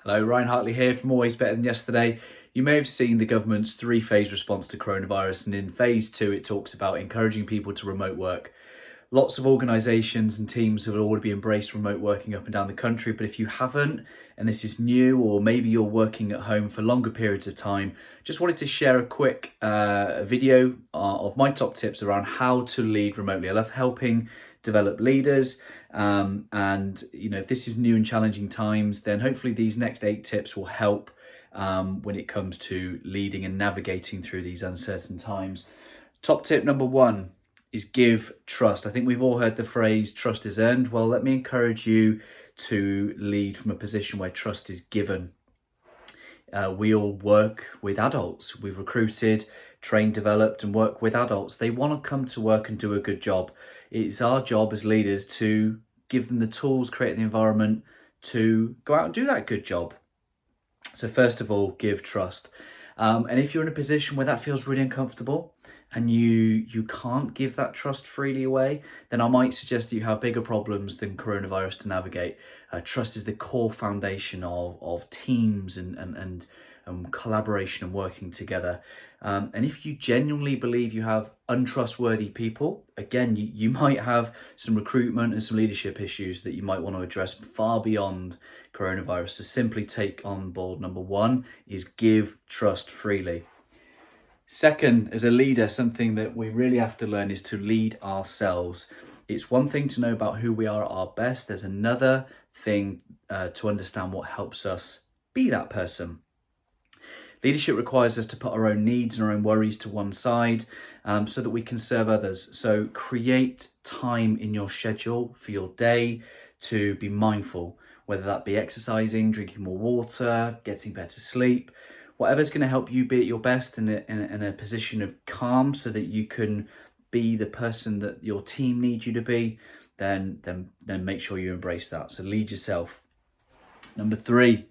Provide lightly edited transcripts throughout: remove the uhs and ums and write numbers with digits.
Hello, Ryan Hartley here from Always Better Than Yesterday. You may have seen the government's three-phase response to coronavirus, and in phase two, it talks about encouraging people to remote work. Lots of organisations and teams have already embraced remote working up and down the country, but if you haven't, and this is new, or maybe you're working at home for longer periods of time, just wanted to share a quick video of my top tips around how to lead remotely. I love helping develop leaders. And if this is new and challenging times, then hopefully these next 8 tips will help when it comes to leading and navigating through these uncertain times. Top tip number 1 is give trust. I think we've all heard the phrase trust is earned. Well, let me encourage you to lead from a position where trust is given. We all work with adults. We've recruited, trained, developed and work with adults. They want to come to work and do a good job. It's our job as leaders to give them the tools, create the environment to go out and do that good job. So first of all, give trust. And if you're in a position where that feels really uncomfortable and you can't give that trust freely away, then I might suggest that you have bigger problems than coronavirus to navigate. Trust is the core foundation of teams and collaboration and working together. And if you genuinely believe you have untrustworthy people, again, you might have some recruitment and some leadership issues that you might want to address far beyond coronavirus. So simply take on board number 1 is give trust freely. Second, as a leader, something that we really have to learn is to lead ourselves. It's one thing to know about who we are at our best. There's another thing to understand what helps us be that person. Leadership requires us to put our own needs and our own worries to one side so that we can serve others. So create time in your schedule for your day to be mindful, whether that be exercising, drinking more water, getting better sleep, whatever's going to help you be at your best in a position of calm so that you can be the person that your team needs you to be, then make sure you embrace that. So lead yourself. Number 3.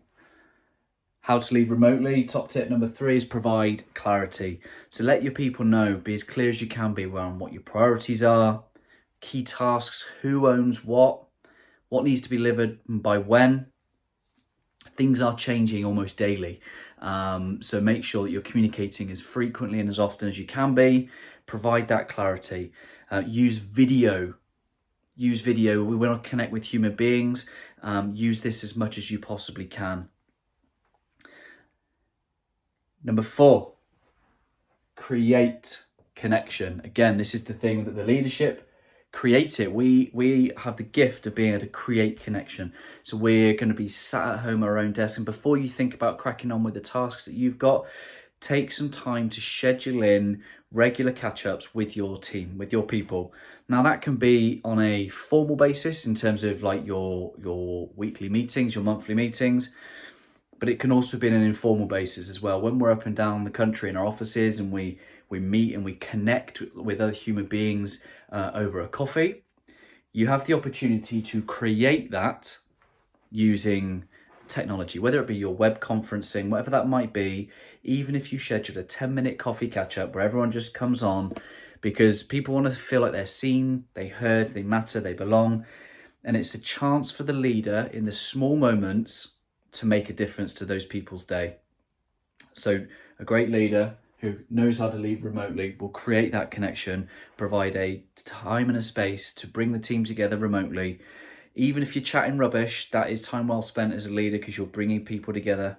How to lead remotely. Top tip number 3 is provide clarity. So let your people know, be as clear as you can be around what your priorities are, key tasks, who owns what needs to be delivered and by when. Things are changing almost daily. So make sure that you're communicating as frequently and as often as you can be. Provide that clarity. Use video. We want to connect with human beings. Use this as much as you possibly can. Number 4, create connection. Again, this is the thing that the leadership create it. We have the gift of being able to create connection. So we're going to be sat at home at our own desk. And before you think about cracking on with the tasks that you've got, take some time to schedule in regular catch-ups with your team, with your people. Now that can be on a formal basis in terms of like your weekly meetings, your monthly meetings. But it can also be on an informal basis as well. When we're up and down the country in our offices and we meet and we connect with other human beings over a coffee, you have the opportunity to create that using technology, whether it be your web conferencing, whatever that might be. Even if you schedule a 10-minute coffee catch-up where everyone just comes on, because people want to feel like they're seen, they heard, they matter, they belong. And it's a chance for the leader in the small moments to make a difference to those people's day. So a great leader who knows how to lead remotely will create that connection, provide a time and a space to bring the team together remotely. Even if you're chatting rubbish, that is time well spent as a leader because you're bringing people together,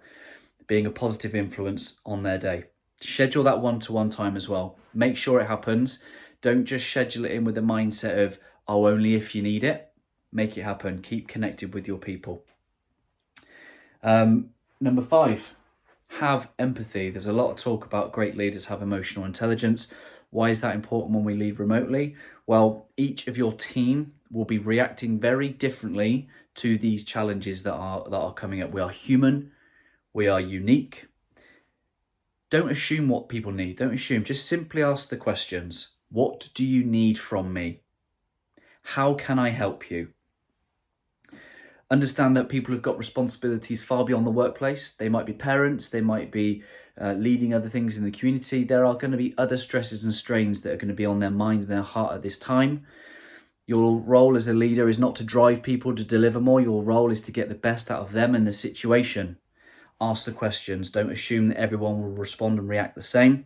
being a positive influence on their day. Schedule that one-to-one time as well. Make sure it happens. Don't just schedule it in with the mindset of, oh, only if you need it. Make it happen. Keep connected with your people. Number 5, have empathy. There's a lot of talk about great leaders have emotional intelligence. Why is that important when we lead remotely? Well, each of your team will be reacting very differently to these challenges that are coming up. We are human. We are unique. Don't assume what people need. Don't assume. Just simply ask the questions. What do you need from me? How can I help you? Understand that people have got responsibilities far beyond the workplace. They might be parents, they might be leading other things in the community. There are going to be other stresses and strains that are going to be on their mind and their heart at this time. Your role as a leader is not to drive people to deliver more. Your role is to get the best out of them and the situation. Ask the questions. Don't assume that everyone will respond and react the same,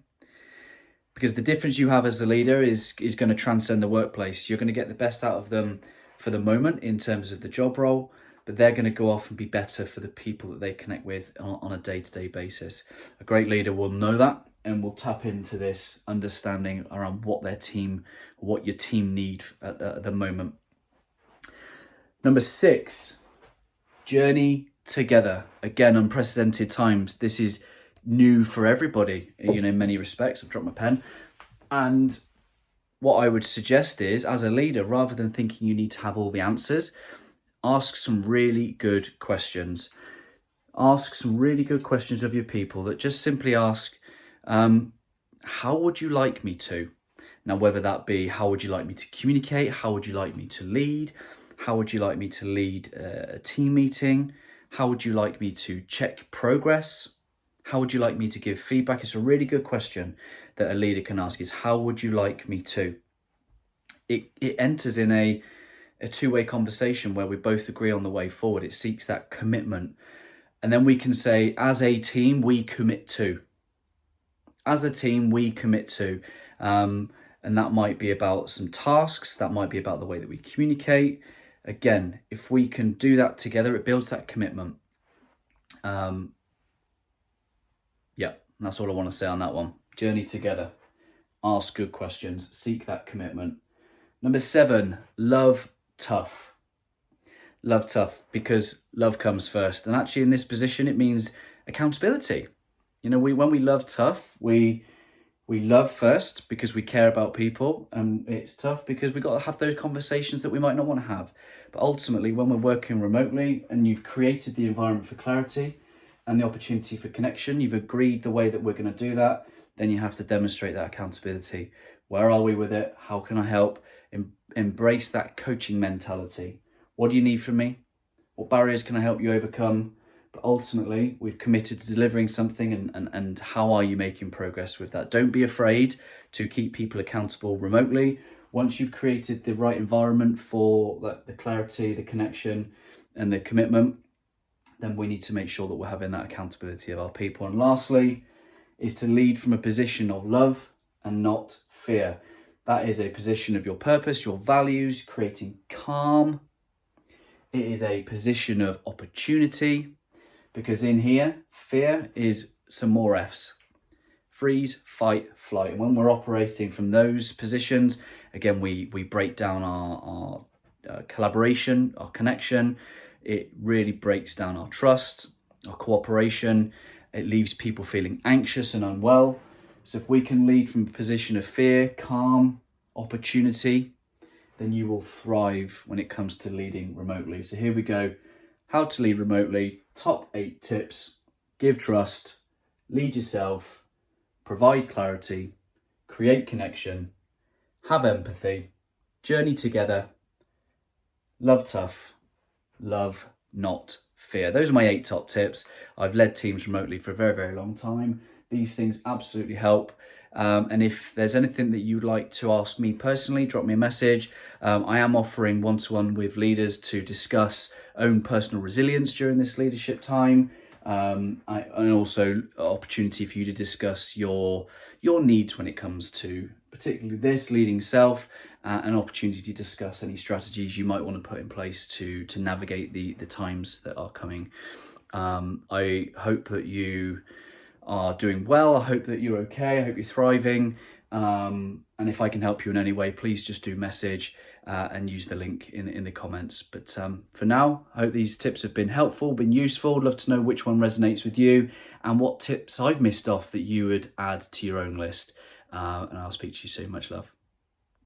because the difference you have as a leader is going to transcend the workplace. You're going to get the best out of them for the moment in terms of the job role, but they're going to go off and be better for the people that they connect with on a day-to-day basis. A great leader will know that and will tap into this understanding around what your team need at the moment. Number 6, journey together. Again, unprecedented times. This is new for everybody, in many respects. I've dropped my pen. And what I would suggest is, as a leader, rather than thinking you need to have all the answers, ask some really good questions. Ask some really good questions of your people that just simply ask, how would you like me to? Now, whether that be, how would you like me to communicate? How would you like me to lead? How would you like me to lead a team meeting? How would you like me to check progress? How would you like me to give feedback? It's a really good question that a leader can ask, is how would you like me to? It enters in a two-way conversation where we both agree on the way forward. It seeks that commitment. And then we can say, as a team, we commit to. As a team, we commit to. And that might be about some tasks. That might be about the way that we communicate. Again, if we can do that together, it builds that commitment. Yeah, that's all I want to say on that one. Journey together. Ask good questions. Seek that commitment. Number 7, love tough. Love tough, because love comes first. And actually in this position, it means accountability. When we love tough, we love first because we care about people, and it's tough because we've got to have those conversations that we might not want to have. But ultimately, when we're working remotely and you've created the environment for clarity and the opportunity for connection, you've agreed the way that we're going to do that, then you have to demonstrate that accountability. Where are we with it? How can I help? Embrace that coaching mentality. What do you need from me? What barriers can I help you overcome? But ultimately, we've committed to delivering something, and how are you making progress with that? Don't be afraid to keep people accountable remotely. Once you've created the right environment for the clarity, the connection, and the commitment, then we need to make sure that we're having that accountability of our people. And lastly, is to lead from a position of love and not fear. That is a position of your purpose, your values, creating calm. It is a position of opportunity, because in here, fear is some more F's. Freeze, fight, flight. And when we're operating from those positions, again, we break down our collaboration, our connection. It really breaks down our trust, our cooperation. It leaves people feeling anxious and unwell. So if we can lead from a position of fear, calm, opportunity, then you will thrive when it comes to leading remotely. So here we go. How to lead remotely. Top 8 tips. Give trust, lead yourself, provide clarity, create connection, have empathy, journey together, love tough, love not fear. Those are my 8 top tips. I've led teams remotely for a very, very long time. These things absolutely help. And if there's anything that you'd like to ask me personally, drop me a message. I am offering one-to-one with leaders to discuss own personal resilience during this leadership time. And also opportunity for you to discuss your needs when it comes to particularly this leading self, an opportunity to discuss any strategies you might want to put in place to navigate the times that are coming. I hope that you are doing well. I hope that you're okay. I hope you're thriving. And if I can help you in any way, please just do message and use the link in the comments. But for now, I hope these tips have been helpful, been useful. I'd love to know which one resonates with you and what tips I've missed off that you would add to your own list. And I'll speak to you soon. Much love.